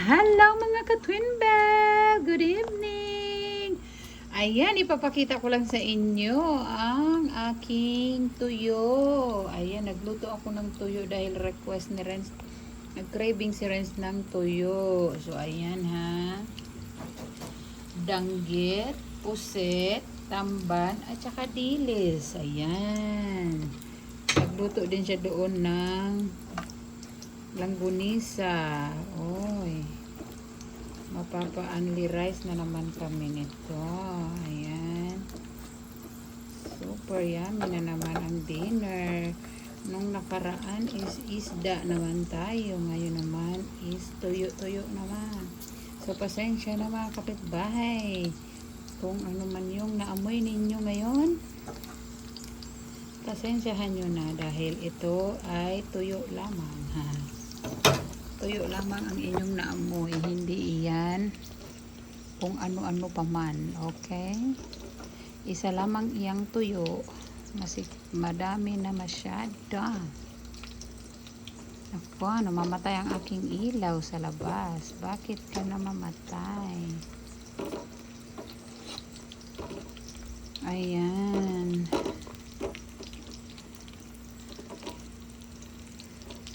Hello mga ka-Twin Bell! Good evening! Ayan, ipapakita ko lang sa inyo ang aking tuyo. Ayan, nagluto ako ng tuyo dahil request ni Renz. Nag-craving si Renz ng tuyo. So, ayan ha. Danggit, puset, tamban, at saka dilis. Ayan. Nagluto din siya doon ng langgunisa. Oy. Mapapa-only rice na naman kami nito. Ayan. Super yummy na naman ang dinner. Nung nakaraan is isda naman tayo. Ngayon naman is tuyo-tuyo naman. So, pasensya na mga kapitbahay. Kung ano man yung naamoy ninyo ngayon, pasensyahan nyo na dahil ito ay tuyo lamang. Ha? Tuyo lamang ang inyong naamoy, hindi iyan kung ano-ano pa man, okay? Isa lamang iyang tuyo, madami na masyado. Ako, namamatay ang aking ilaw sa labas. Bakit ka namamatay? Ayan.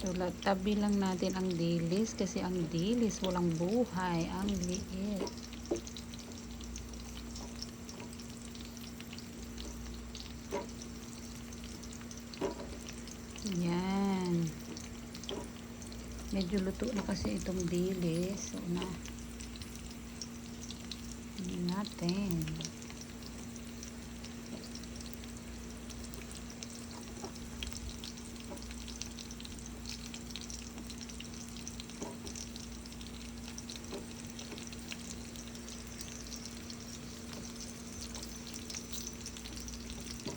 So, tabi lang natin ang dilis kasi ang dilis walang buhay, ang liit. Yan. Medyo luto na kasi itong dilis. So, hindi natin.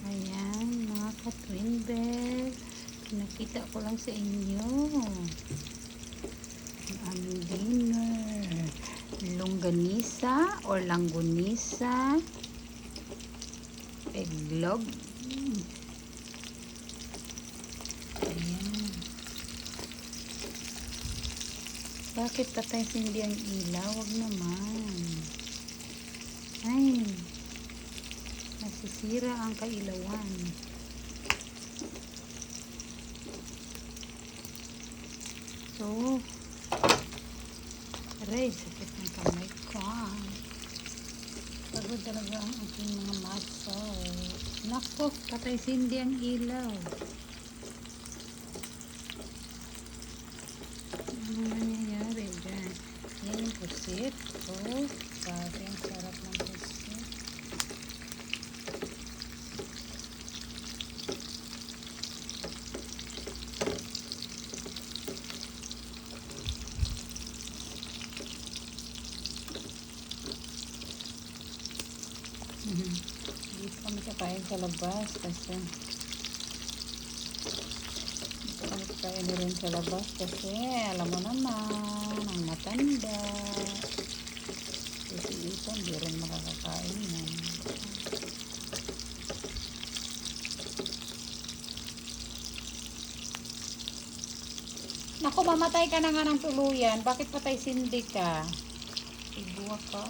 Ayan, mga ka-Twin Bell. Pinakita ko lang sa inyo ang aming dinner. Longganisa or langgunisa. Eglog. Ayan. Bakit patay sindi ang ilaw? Wag naman. Ay. Nasisira ang kailawan. So, aray, sakit ng kamay ko. Pagod talaga ang aking mga muscle. Nako, patay sindi ang ilaw. Ano nangyayari dyan? Yan yung pusit. Oh, sabi ang sarap ng pusit. Hindi kami kakain sa labas kasi sa labas kasi alam mo naman ang matanda kasi ito hindi rin makakakain yan. Naku, mamatay ka na nga ng tuluyan. Bakit patay sindi ka? Ibuwa ka.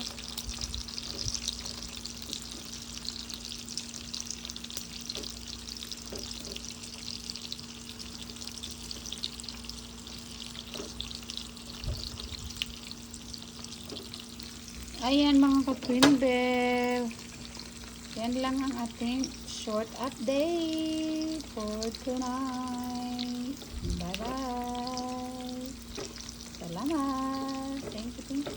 Ayan mga ka-Twin Bell. Yan lang ang ating short update for tonight. Bye-bye. Salamat. Thank you.